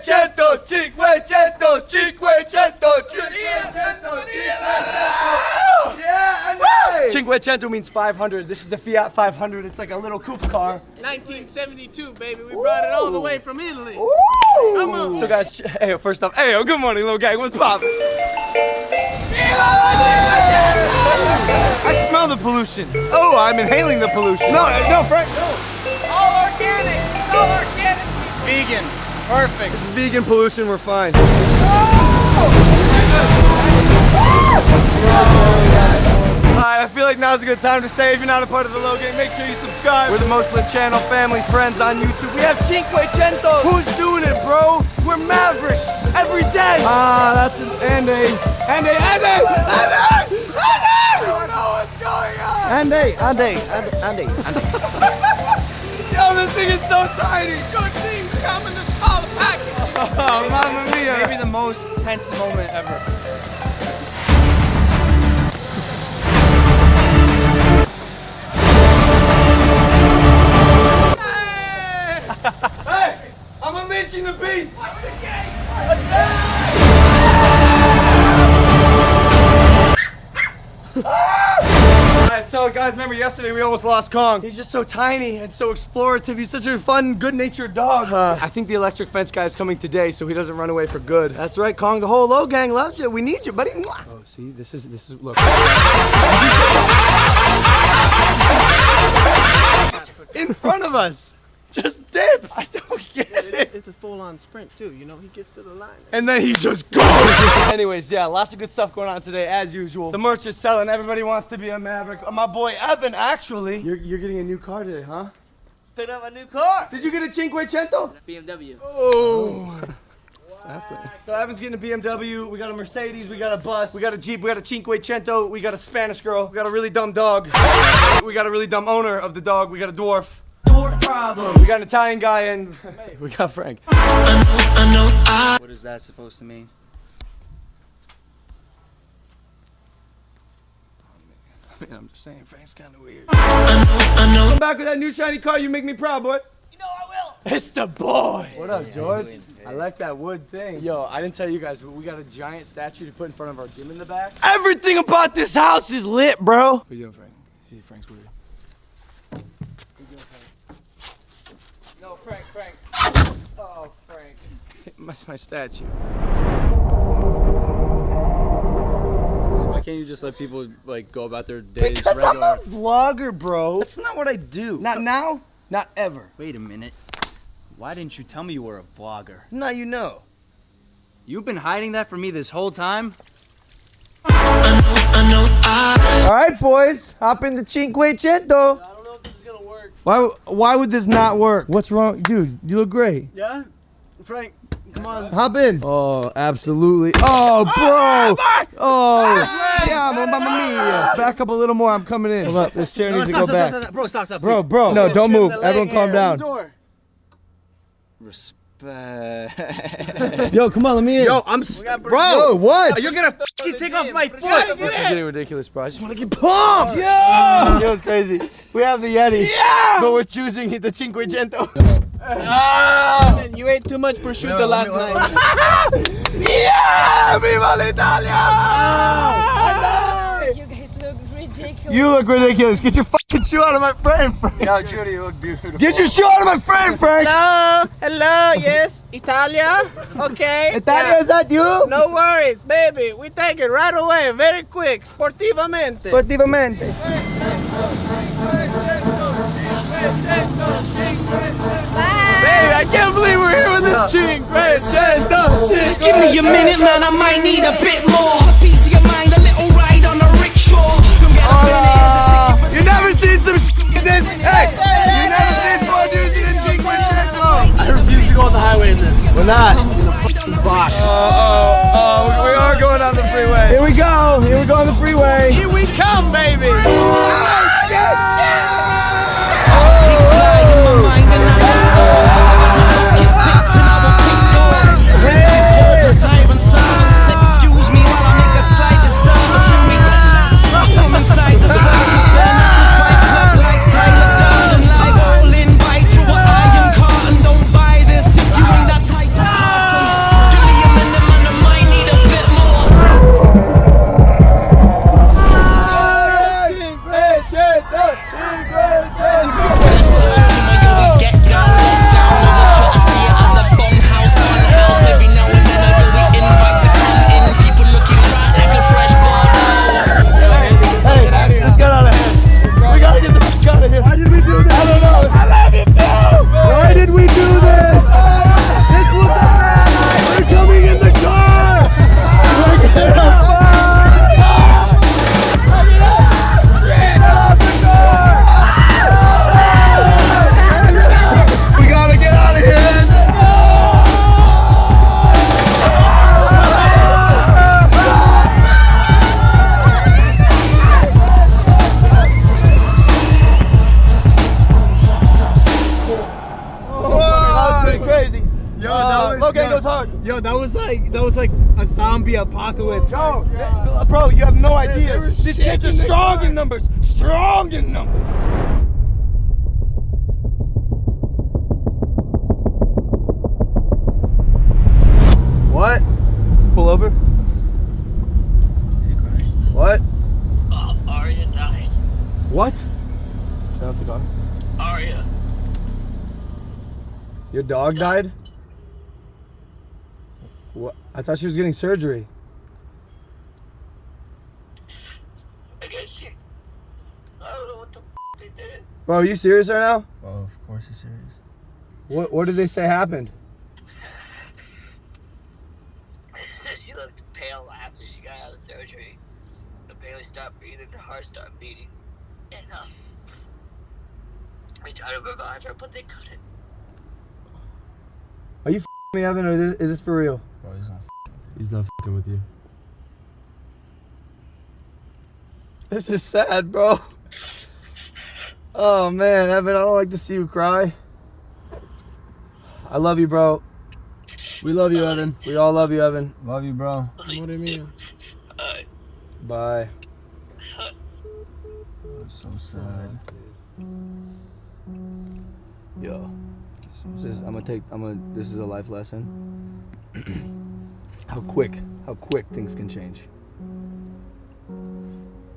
Cinquecento, Cinquecento, Cinquecento, Cinquecento. Yeah, and Cinquecento means 500. This is the Fiat 500. It's like a little coupe car. 1972, baby. We brought it all the way from Italy. Ooh. Come on. So guys, hey, first off, hey, good morning, little gang. What's poppin'? I smell the pollution. Oh, I'm inhaling the pollution. No, Frank, no. All organic. It's all organic. Vegan. Perfect. This is vegan pollution. We're fine. Alright, I feel like now's a good time to say if you're not a part of the Low Gang, make sure you subscribe. We're the most lit channel, family, friends on YouTube. We have Cinquecento. Who's doing it, bro? We're Mavericks every day. That's an Andy. I don't know what's going on. Andy. Yo, this thing is so tiny. Good things come in a small package. Oh, mamma mia. Maybe the most tense moment ever. Hey, I'm unleashing the beast. Alright, so guys, remember yesterday we almost lost Kong. He's just so tiny and so explorative. He's such a fun, good-natured dog. I think the electric fence guy is coming today, so he doesn't run away for good. That's right, Kong. The whole Low Gang loves you. We need you, buddy. Oh, see, this is look. In front of us. Just dips. I don't get it. It's a full-on sprint too. You know, he gets to the line. And then he just goes. Anyways, yeah, lots of good stuff going on today, as usual. The merch is selling. Everybody wants to be a Maverick. My boy Evan, actually, you're getting a new car today, huh? Picked up a new car. Did you get a Cinquecento? BMW. Oh. So Evan's getting a BMW. We got a Mercedes. We got a bus. We got a Jeep. We got a Cinquecento. We got a Spanish girl. We got a really dumb dog. We got a really dumb owner of the dog. We got a dwarf. Problems. We got an Italian guy and we got Frank. What is that supposed to mean? I'm just saying, Frank's kind of weird. Come back with that new shiny car. You make me proud, boy. You know I will. It's the boy. What up, Yeah, George? doing, I like that wood thing. Yo, I didn't tell you guys, but we got a giant statue to put in front of our gym in the back. Everything about this house is lit, bro. What are you doing, Frank? See, Frank's weird. No, Frank. Oh, Frank. That's my statue. Why can't you just let people like go about their days Because regular? I'm a vlogger, bro. That's not what I do. Not now, not ever. Wait a minute. Why didn't you tell me you were a vlogger? Now you know. You've been hiding that from me this whole time? All right, boys. Hop in the Cinquecento. I don't know if this is gonna work. Why would this not work? What's wrong? Dude, you look great. Yeah? Frank, come on. Hop in. Oh, absolutely. Oh, bro. Oh, yeah, mamma mia. Back up a little more. I'm coming in. Hold up. This chair needs to go back. Bro, stop. Bro. No, don't move. Everyone calm down. Respect. Yo, come on, let me in. Yo, Bro, what? You're gonna fucking take off my foot. This is getting ridiculous, bro. I just want to get pumped. Yeah. It was crazy. We have the Yeti. Yeah. But we're choosing the Cinquecento. You ate too much prosciutto last night. Yeah! Viva l'Italia! You guys look ridiculous. You look ridiculous. Get your fucking shoe out of my frame, Frank. Yo, Judy, you look beautiful. Get your shoe out of my frame, Frank. Hello, yes, Italia, okay. Italia, is that you? No worries, baby. We take it right away, very quick, sportivamente. Sportivamente. Baby, I can't believe we're here with this Cinquecento. Give me a minute, man, I might need a bit more. A piece of your mind, a little ride on a rickshaw. Come get a minute, here's a ticket for You never seen some shit in this? Hey, you never seen four dudes in a Cinquecento? I refuse to go on the highway in this. We're not. We are going on the freeway. Here we go. Here we go on the freeway. Here we come, baby. Excuse me while I make a slight disturbance in me. From inside the circus, bare knuckle fight club like Tyler Durden, like all in bite through an iron curtain. Don't buy this if you ain't that type of person. Yo, that was like a zombie apocalypse. Yo, bro, you have no idea. These kids are strong in numbers. Strong in numbers. What? Pull over. Is he crying? What? Arya died. What? Shut up the car. Arya. Your dog died? What? I thought she was getting surgery. I guess she. I don't know what the they did. Bro, are you serious right now? Oh, of course he's serious. What did they say happened? She looked pale after she got out of surgery. The baby stopped breathing, her heart started beating. And they tried to revive her, but they couldn't. Are you me, Evan, or is this for real? Bro, he's not. He's not with you. This is sad, bro. Oh man, Evan, I don't like to see you cry. I love you, bro. We love you, Evan. We all love you, Evan. Love you, bro. What do you mean? Alright. Bye. That's so sad. Yo, this is a life lesson. How quick things can change.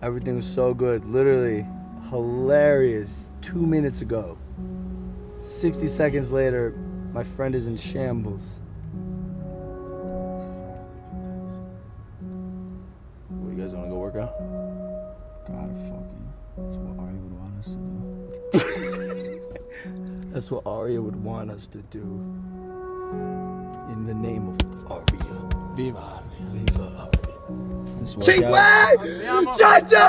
Everything was so good, literally hilarious 2 minutes ago. 60 seconds later, my friend is in shambles. What, you guys wanna go work out? God, fucking. That's what Ari would want us to do. That's what Arya would want us to do. In the name of Arya. Viva. Viva Arya. This Cinque! workout- Chacha!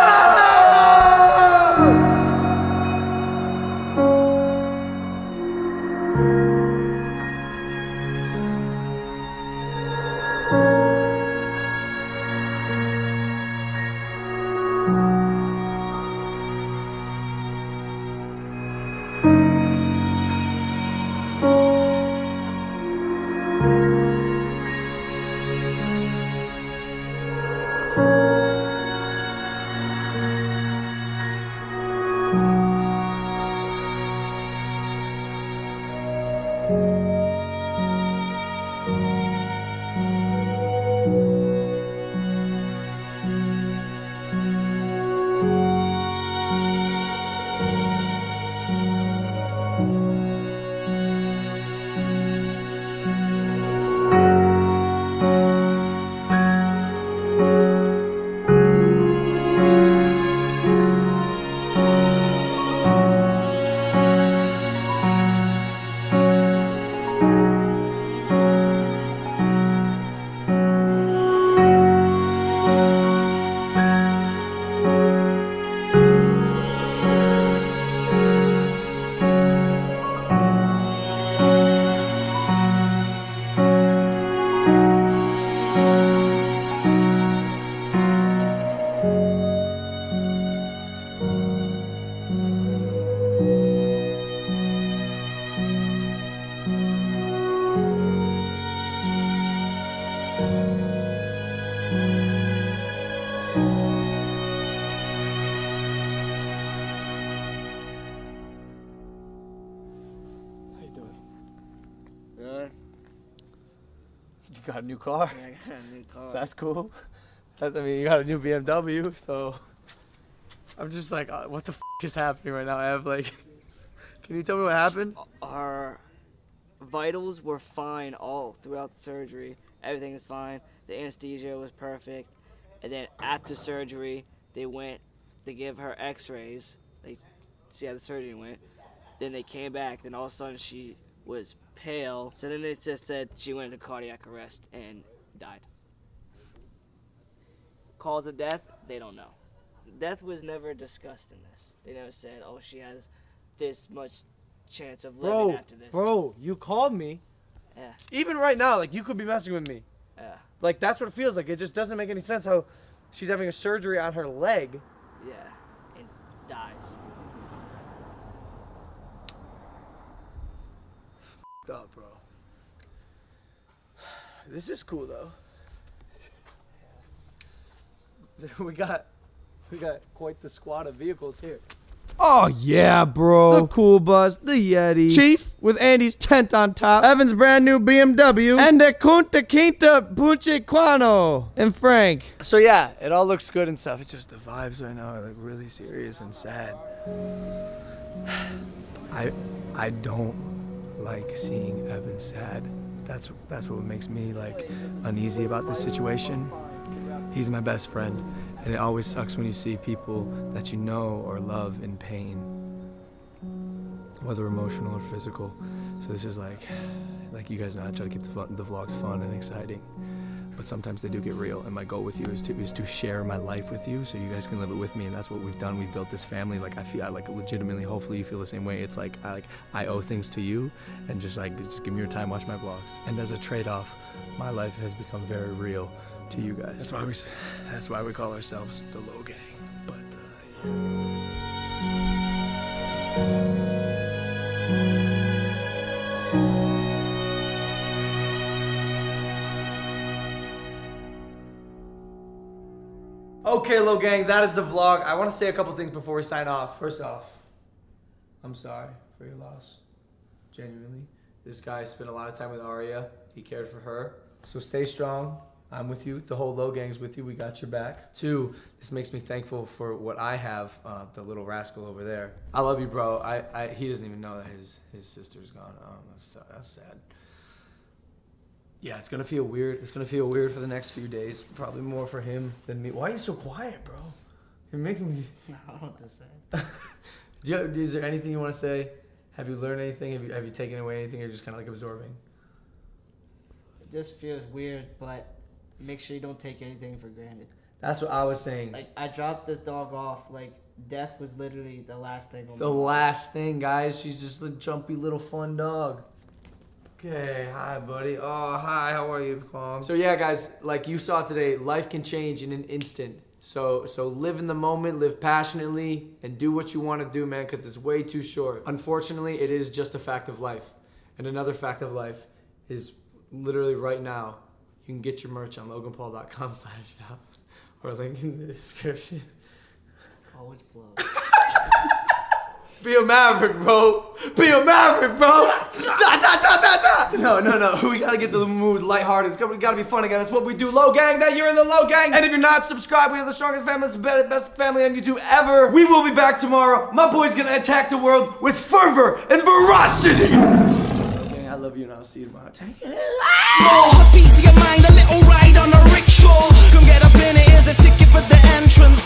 You got a new car? Yeah, I got a new car. That's cool. I mean, you got a new BMW, so I'm just like, what the is happening right now, Ev? Like, can you tell me what happened? Our vitals were fine all throughout the surgery. Everything was fine. The anesthesia was perfect. And then after surgery, they went to give her x-rays. They see how the surgery went. Then they came back. Then all of a sudden she was pale. So then they just said she went into cardiac arrest and died. Cause of death, they don't know. Death was never discussed in this. They never said, oh, she has this much chance of living after this. Bro, you called me. Yeah. Even right now, like, you could be messing with me. Yeah. Like, that's what it feels like. It just doesn't make any sense how she's having a surgery on her leg. Yeah. And dies. Up, bro. This is cool though. We got quite the squad of vehicles here. Oh yeah, bro. The cool bus, the Yeti, Chief with Andy's tent on top, Evan's brand new BMW, and the Kunta Quinta Punche Quano, and Frank. So yeah, it all looks good and stuff. It's just the vibes right now are like really serious and sad. I don't like seeing Evan sad. That's what makes me like uneasy about this situation. He's my best friend, and it always sucks when you see people that you know or love in pain, whether emotional or physical. So this is like you guys know, I try to keep the vlogs fun and exciting, but sometimes they do get real. And my goal with you is to share my life with you, so you guys can live it with me. And that's what we've done. We've built this family. Like I like legitimately. Hopefully you feel the same way. It's like I owe things to you, and just give me your time, watch my vlogs. And as a trade-off, my life has become very real to you guys. That's why we call ourselves the Low Gang. But okay, Low Gang, that is the vlog. I want to say a couple things before we sign off. First off, I'm sorry for your loss. Genuinely. This guy spent a lot of time with Aria. He cared for her. So stay strong. I'm with you. The whole Low Gang's with you. We got your back. 2, this makes me thankful for what I have, the little rascal over there. I love you, bro. He doesn't even know that his sister's gone. That's sad. Yeah, it's gonna feel weird. It's gonna feel weird for the next few days. Probably more for him than me. Why are you so quiet, bro? You're making me... I don't know what to say. Is there anything you want to say? Have you learned anything? Have you taken away anything, or just kind of like absorbing? It just feels weird, but make sure you don't take anything for granted. That's what I was saying. Like, I dropped this dog off, like, death was literally the last thing on The last thing, guys. She's just a jumpy little fun dog. Okay, hi, buddy. Oh, hi, how are you, Kwong? So yeah, guys, like you saw today, life can change in an instant. So live in the moment, live passionately, and do what you want to do, man, because it's way too short. Unfortunately, it is just a fact of life. And another fact of life is literally right now, you can get your merch on loganpaul.com/shop or link in the description. Always blow. Be a maverick, bro. Be a maverick, bro. No. We gotta get the mood lighthearted. We gotta be fun again. That's what we do. Low Gang, that you're in the Low Gang. And if you're not subscribed, we are the strongest family, the best family on YouTube ever. We will be back tomorrow. My boy's gonna attack the world with fervor and veracity. Okay, I love you, and I'll see you tomorrow. Take it. A piece of your mind, a little ride on a rickshaw. Come get up in it, here's a ticket for the entrance.